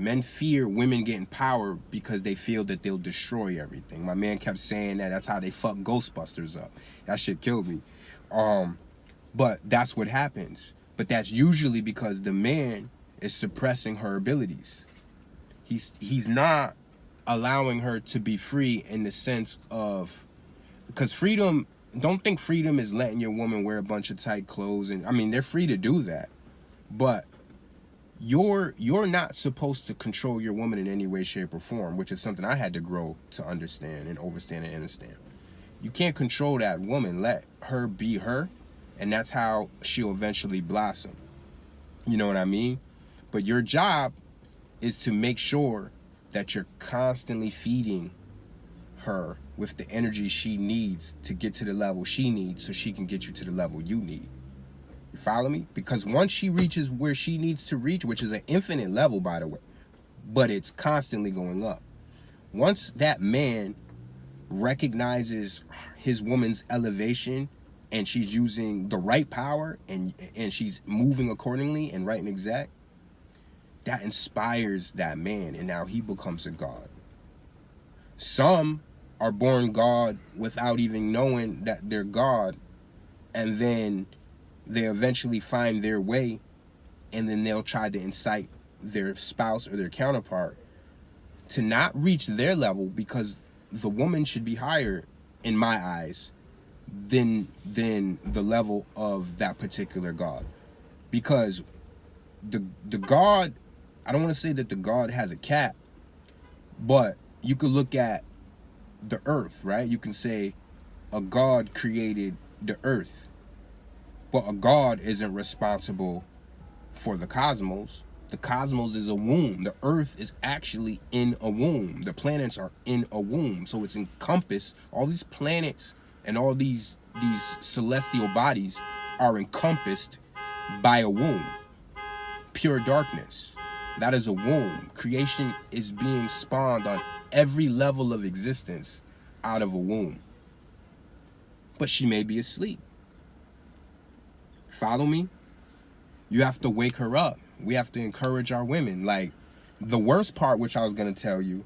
Men fear women getting power because they feel that they'll destroy everything. My man kept saying that. That's how they fuck Ghostbusters up. That shit killed me. But that's what happens. But that's usually because the man is suppressing her abilities. He's not allowing her to be free in the sense of, because freedom, don't think freedom is letting your woman wear a bunch of tight clothes. And I mean, they're free to do that, but you're not supposed to control your woman in any way, shape, or form, which is something I had to grow to understand and overstand and understand. You can't control that woman. Let her be her, and that's how she'll eventually blossom. You know what I mean? But your job is to make sure that you're constantly feeding her with the energy she needs to get to the level she needs so she can get you to the level you need. You follow me? Because once she reaches where she needs to reach, which is an infinite level, by the way, but it's constantly going up. Once that man recognizes his woman's elevation and she's using the right power and she's moving accordingly and right and exact, that inspires that man, and now he becomes a god. Some are born God without even knowing that they're God, and then they eventually find their way, and then they'll try to incite their spouse or their counterpart to not reach their level, because the woman should be higher, in my eyes, than the level of that particular God. Because the God, I don't want to say that the God has a cap, but you could look at the earth, right? You can say a God created the earth, but a God isn't responsible for the cosmos. The cosmos is a womb. The earth is actually in a womb. The planets are in a womb. So it's encompassed. All these planets and all these celestial bodies are encompassed by a womb. Pure darkness. That is a womb. Creation is being spawned on every level of existence out of a womb. But she may be asleep. Follow me? You have to wake her up. We have to encourage our women. Like, the worst part, which I was going to tell you,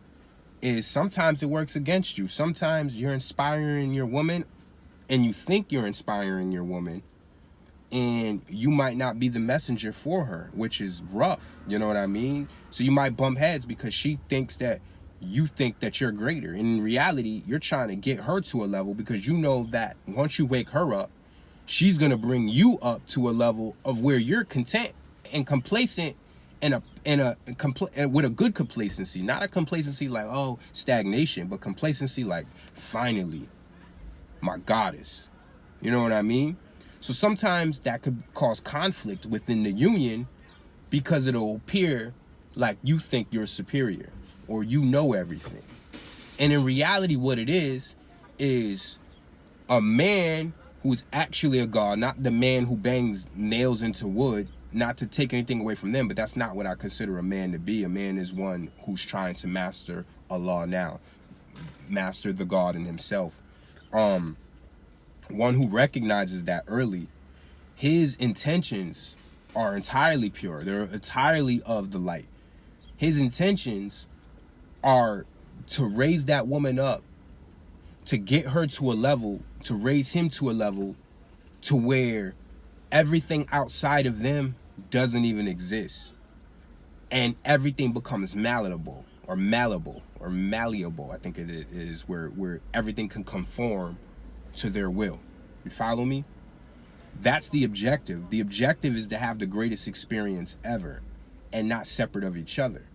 is sometimes it works against you. Sometimes you're inspiring your woman and you think you're inspiring your woman, and you might not be the messenger for her, which is rough. You know what I mean? So you might bump heads because she thinks that you think that you're greater. And in reality, you're trying to get her to a level because you know that once you wake her up, she's going to bring you up to a level of where you're content and complacent and with a good complacency. Not a complacency like, oh, stagnation, but complacency like, finally, my goddess. You know what I mean? So sometimes that could cause conflict within the union because it'll appear like you think you're superior or you know everything. And in reality, what it is a man who's actually a god, not the man who bangs nails into wood, not to take anything away from them, but that's not what I consider a man to be. A man is one who's trying to master Allah now, master the God in himself. One who recognizes that early. His intentions are entirely pure. They're entirely of the light. His intentions are to raise that woman up, to get her to a level, to raise him to a level to where everything outside of them doesn't even exist. And everything becomes malleable or malleable, I think it is, where everything can conform to their will. You follow me? That's the objective. The objective is to have the greatest experience ever and not separate of each other.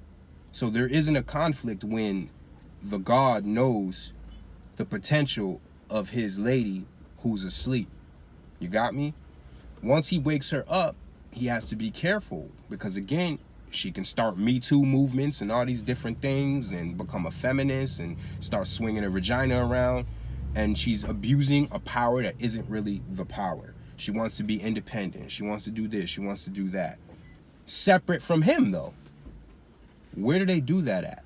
So there isn't a conflict when the God knows the potential of his lady who's asleep. You got me? Once he wakes her up, he has to be careful because, again, she can start Me Too movements and all these different things and become a feminist and start swinging her vagina around. And she's abusing a power that isn't really the power. She wants to be independent. She wants to do this. She wants to do that. Separate from him, though. Where do they do that at?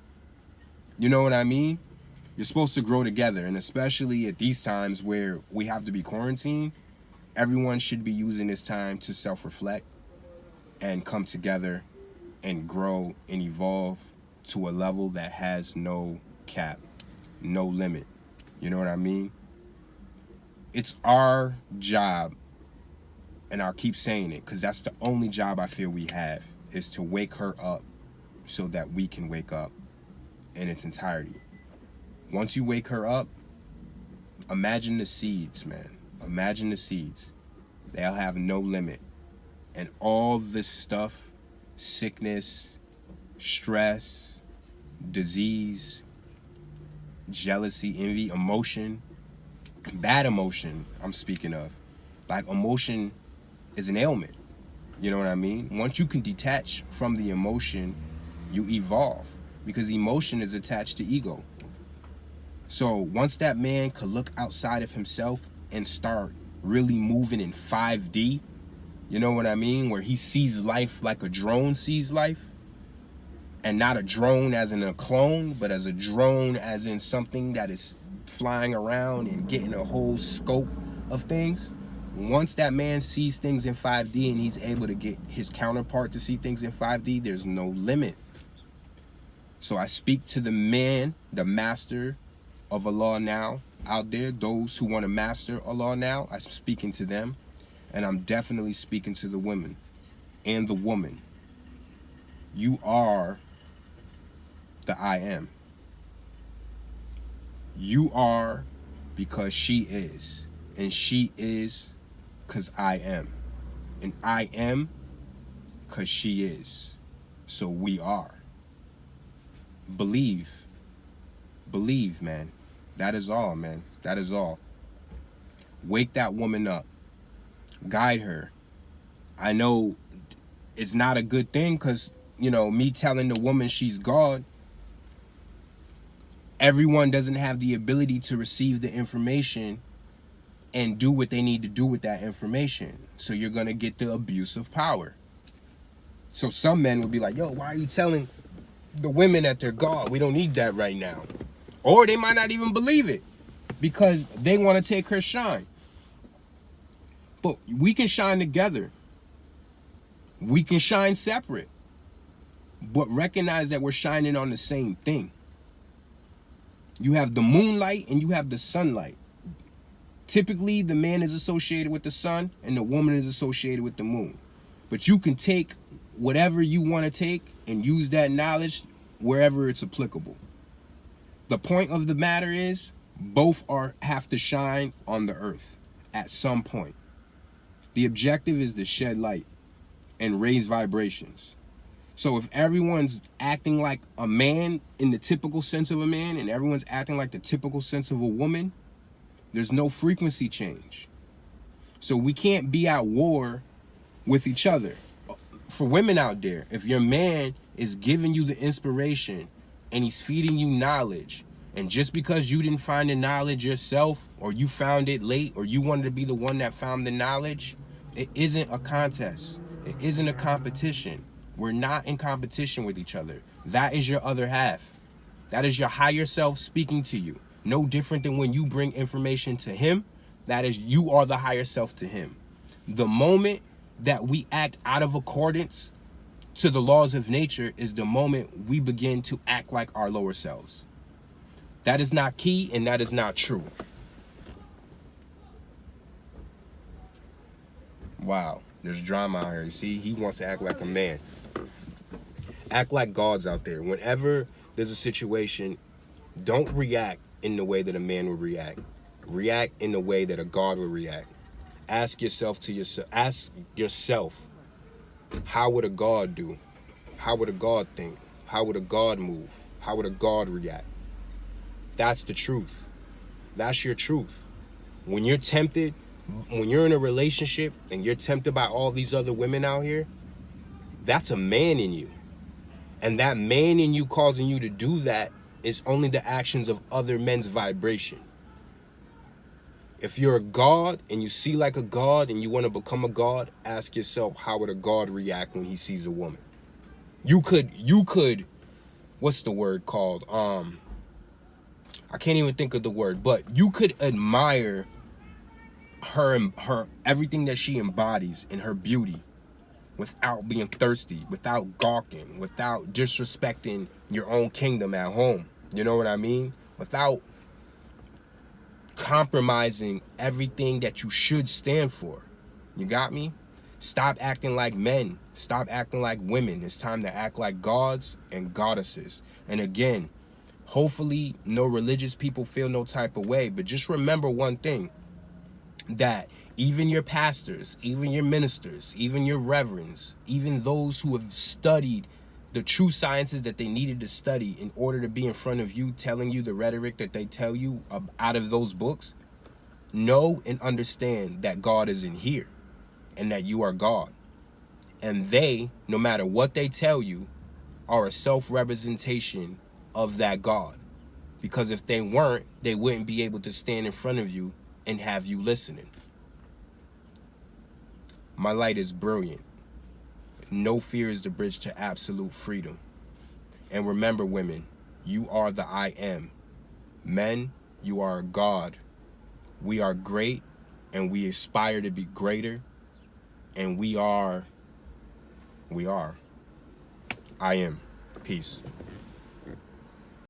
You know what I mean? You're supposed to grow together. And especially at these times where we have to be quarantined, everyone should be using this time to self-reflect and come together and grow and evolve to a level that has no cap, no limit. You know what I mean? It's our job, and I'll keep saying it because that's the only job I feel we have, is to wake her up so that we can wake up in its entirety. Once you wake her up, imagine the seeds, man. Imagine the seeds. They'll have no limit. And all this stuff, sickness, stress, disease, jealousy, envy, emotion, bad emotion I'm speaking of. Like, emotion is an ailment. You know what I mean? Once you can detach from the emotion, you evolve, because emotion is attached to ego. So once that man could look outside of himself and start really moving in 5D, you know what I mean? Where he sees life like a drone sees life, and not a drone as in a clone, but as a drone as in something that is flying around and getting a whole scope of things. Once that man sees things in 5D and he's able to get his counterpart to see things in 5D, there's no limit. So I speak to the man, the master of Allah now out there, those who want to master Allah now. I'm speaking to them, and I'm definitely speaking to the women and the woman. You are the I am. You are because she is, and she is because I am, and I am because she is. So we are. Believe, man. That is all, man. That is all. Wake that woman up. Guide her. I know it's not a good thing because, you know, me telling the woman she's God, everyone doesn't have the ability to receive the information and do what they need to do with that information. So you're going to get the abuse of power. So some men will be like, yo, why are you telling the women that they're God? We don't need that right now. Or they might not even believe it because they want to take her shine. But we can shine together. We can shine separate. But recognize that we're shining on the same thing. You have the moonlight and you have the sunlight. Typically, the man is associated with the sun and the woman is associated with the moon. But you can take whatever you want to take and use that knowledge wherever it's applicable. The point of the matter is, both have to shine on the earth at some point. The objective is to shed light and raise vibrations. So if everyone's acting like a man in the typical sense of a man and everyone's acting like the typical sense of a woman, there's no frequency change. So we can't be at war with each other. For women out there, if your man is giving you the inspiration and he's feeding you knowledge, and just because you didn't find the knowledge yourself, or you found it late, or you wanted to be the one that found the knowledge, it isn't a contest. It isn't a competition. We're not in competition with each other. That is your other half. That is your higher self speaking to you. No different than when you bring information to him, that is, you are the higher self to him. The moment that we act out of accordance to the laws of nature is the moment we begin to act like our lower selves. That is not key, and that is not true. Wow, there's drama out here. You see, he wants to act like a man. Act like gods out there. Whenever there's a situation, don't react in the way that a man would react. React in the way that a god would react. Ask yourself, how would a god do? How would a god think? How would a god move? How would a god react? That's the truth. That's your truth. When you're tempted, when you're in a relationship and you're tempted by all these other women out here, that's a man in you. And that man in you causing you to do that is only the actions of other men's vibration. If you're a god and you see like a god and you want to become a god, ask yourself, how would a god react when he sees a woman? You could, what's the word called? I can't even think of the word, but you could admire her everything that she embodies in her beauty. without being thirsty, without gawking, without disrespecting your own kingdom at home. You know what I mean? Without compromising everything that you should stand for. You got me? Stop acting like men. Stop acting like women. It's time to act like gods and goddesses. And again, hopefully no religious people feel no type of way, but just remember one thing, that even your pastors, even your ministers, even your reverends, even those who have studied the true sciences that they needed to study in order to be in front of you, telling you the rhetoric that they tell you out of those books, know and understand that God is in here and that you are God. And they, no matter what they tell you, are a self-representation of that God. Because if they weren't, they wouldn't be able to stand in front of you and have you listening. My light is brilliant. No fear is the bridge to absolute freedom. And remember, women, you are the I am. Men, you are a God. We are great, and we aspire to be greater. And we are. I am. Peace.